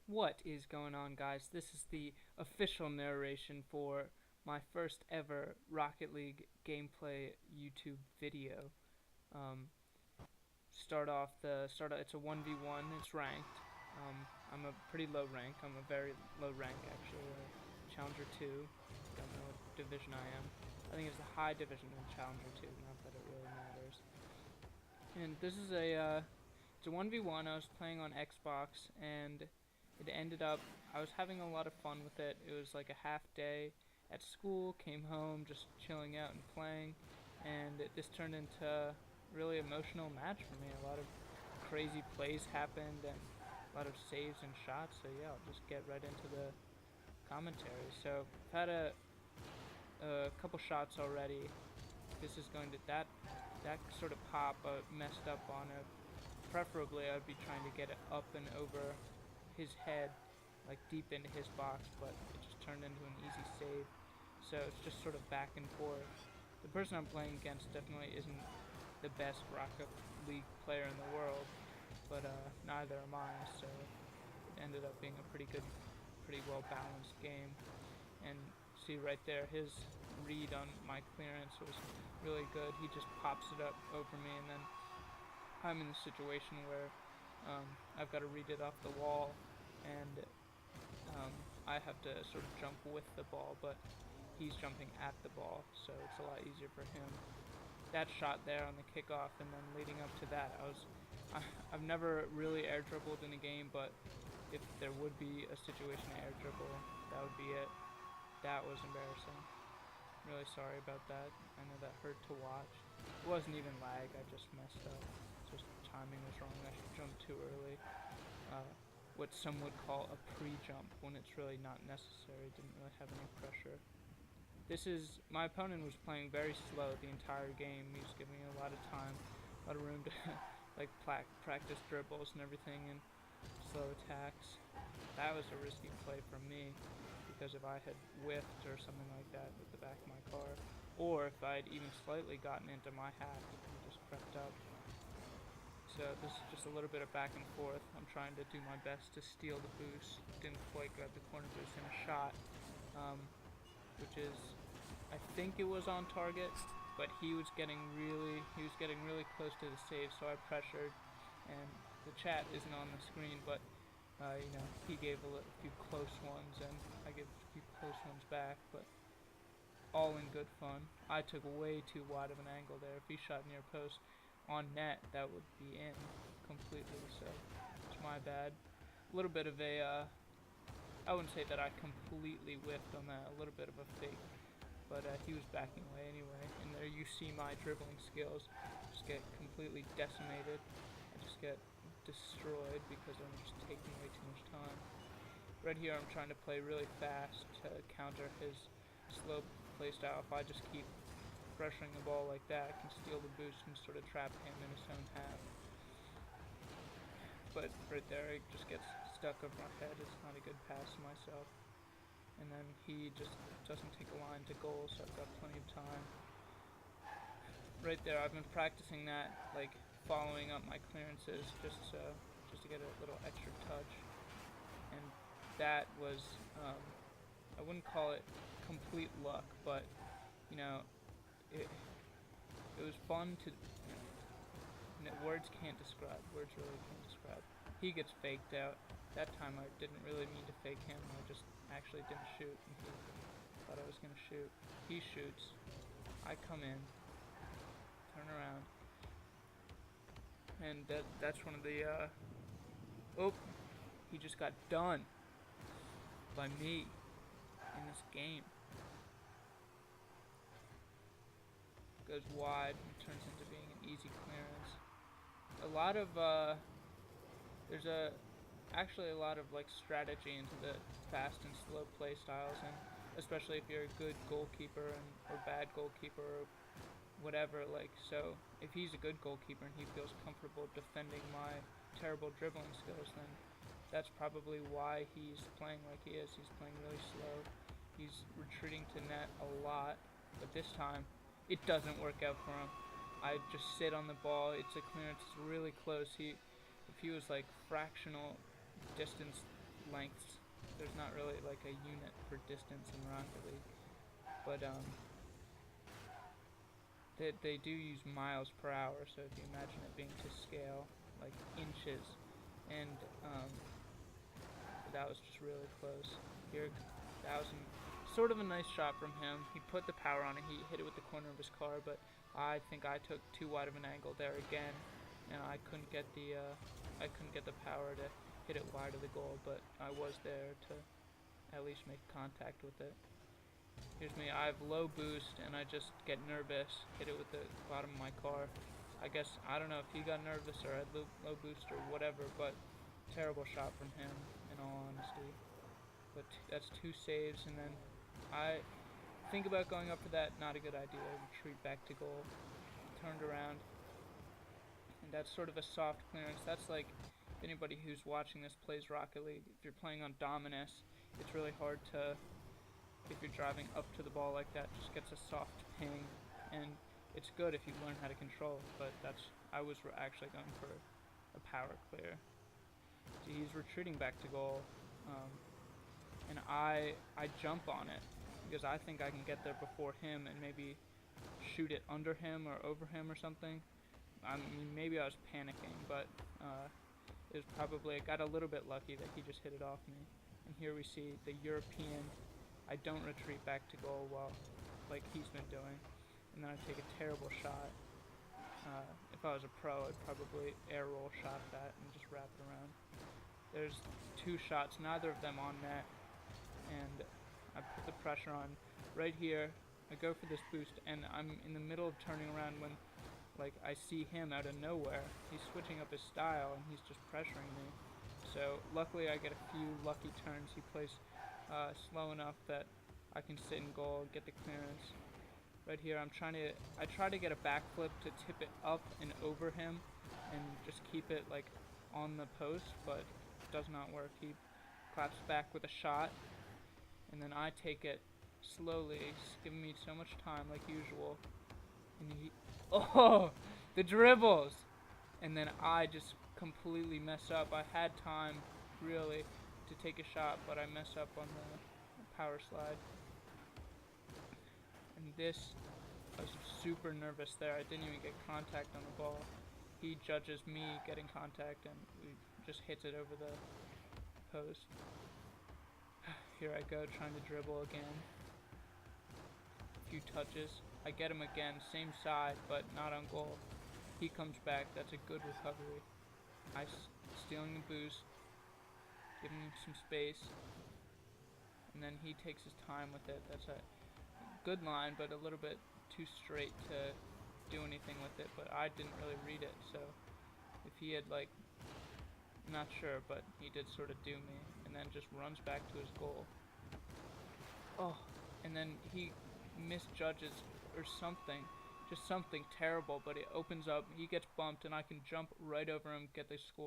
What is going on, guys? This is the official narration for my first ever Rocket League gameplay YouTube video. Um, It's a 1v1. It's ranked. I'm a pretty low rank. I'm a very low rank actually. Challenger 2. Don't know what division I am. I think it's the high division in Challenger 2. Not that it really matters. And this is it's a 1v1. I was playing on Xbox, and it ended up, I was having a lot of fun with it. It was like a half day at school, came home, just chilling out and playing, and this turned into a really emotional match for me. A lot of crazy plays happened, and a lot of saves and shots, so yeah, I'll just get right into the commentary. So, I've had a couple shots already. This is going to, that sort of pop messed up on it. Preferably, I'd be trying to get it up and over his head, like deep into his box, but it just turned into an easy save. So it's just sort of back and forth. The person I'm playing against definitely isn't the best Rocket League player in the world, but neither am I, so it ended up being a pretty well balanced game. And see right there, his read on my clearance was really good. He just pops it up over me, and then I'm in the situation where I've got to read it off the wall, and I have to sort of jump with the ball, but he's jumping at the ball, so it's a lot easier for him. That shot there on the kickoff, and then leading up to that, I've never really air dribbled in a game, but if there would be a situation to air dribble, that would be it. That was embarrassing. Really sorry about that. I know that hurt to watch. It wasn't even lag, I just messed up. Just timing was wrong. I should jump too early. What some would call a pre-jump when it's really not necessary. Didn't really have any pressure. My opponent was playing very slow the entire game. He was giving me a lot of time, a lot of room to like practice dribbles and everything and slow attacks. That was a risky play from me, because if I had whiffed or something like that with the back of my car, or if I'd even slightly gotten into my half, it would just crept up. So this is just a little bit of back and forth. I'm trying to do my best to steal the boost. Didn't quite grab the corner boost in a shot, which is, I think it was on target, but he was getting really close to the save, so I pressured, and the chat isn't on the screen, but he gave a few close ones, and I gave a few close ones back, but all in good fun. I took way too wide of an angle there. If he shot near post on net, that would be in completely, so it's my bad. A little bit of I wouldn't say that I completely whiffed on that, a little bit of a fake, but he was backing away anyway, and there you see my dribbling skills just get completely decimated. I just get destroyed because I'm just taking way too much time. Right here I'm trying to play really fast to counter his slow play style. If I just keep pressuring the ball like that, I can steal the boost and sort of trap him in his own half. But right there, it just gets stuck over my head. It's not a good pass to myself. And then he just doesn't take a line to goal, so I've got plenty of time. Right there, I've been practicing that, like following up my clearances just to get a little extra touch. And that was, I wouldn't call it complete luck, but it was fun to, words can't describe, words really can't describe. He gets faked out. That time I didn't really mean to fake him, I just actually didn't shoot, and he thought I was going to shoot. He shoots, I come in, turn around, and that's one of the, he just got done by me in this game. Goes wide and turns into being an easy clearance. There's actually a lot of like strategy into the fast and slow play styles, and especially if you're a good goalkeeper or bad goalkeeper or whatever, like, so if he's a good goalkeeper and he feels comfortable defending my terrible dribbling skills, then that's probably why he's playing like he is. He's playing really slow. He's retreating to net a lot, but this time it doesn't work out for him. I just sit on the ball. It's a clearance. It's really close. If he was like fractional distance lengths. There's not really like a unit for distance in Rocket League, but they do use miles per hour. So if you imagine it being to scale, like inches, and that was just really close. Here, that was sort of a nice shot from him. He put the power on it. He hit it with the corner of his car, but I think I took too wide of an angle there again, and I couldn't get the power to hit it wide of the goal. But I was there to at least make contact with it. Here's me. I have low boost, and I just get nervous. Hit it with the bottom of my car. I guess I don't know if he got nervous or had low boost or whatever, but terrible shot from him, in all honesty. But that's 2 saves, and then I think about going up for that. Not a good idea. Retreat back to goal. Turned around, and that's sort of a soft clearance. That's like anybody who's watching this plays Rocket League. If you're playing on Dominus, it's really hard to, if you're driving up to the ball like that, just gets a soft ping, and it's good if you learn how to control. But I was actually going for a power clear. So he's retreating back to goal, and I jump on it because I think I can get there before him and maybe shoot it under him or over him or something. I mean, maybe I was panicking, but it was probably, I got a little bit lucky that he just hit it off me. And here we see the European. I don't retreat back to goal like he's been doing, and then I take a terrible shot. If I was a pro, I'd probably air roll shot that and just wrap it around. There's 2 shots, neither of them on net, and I put the pressure on. Right here, I go for this boost, and I'm in the middle of turning around when, like, I see him out of nowhere. He's switching up his style, and he's just pressuring me. So luckily, I get a few lucky turns. He plays slow enough that I can sit in goal and get the clearance. Right here, I try to get a backflip to tip it up and over him, and just keep it like on the post, but it does not work. He claps back with a shot, and then I take it slowly. He's giving me so much time, like usual, and oh, the dribbles, and then I just completely mess up. I had time, really, to take a shot, but I mess up on the power slide. And I was super nervous there. I didn't even get contact on the ball. He judges me getting contact, and we just hits it over the post. Here I go, trying to dribble again. A few touches. I get him again, same side, but not on goal. He comes back. That's a good recovery. Stealing the boost, giving him some space, and then he takes his time with it. That's a good line, but a little bit too straight to do anything with it, but I didn't really read it, so if he had, like, not sure, but he did sort of do me, and then just runs back to his goal. Oh, and then he misjudges or something, just something terrible, but it opens up, he gets bumped, and I can jump right over him, get the score.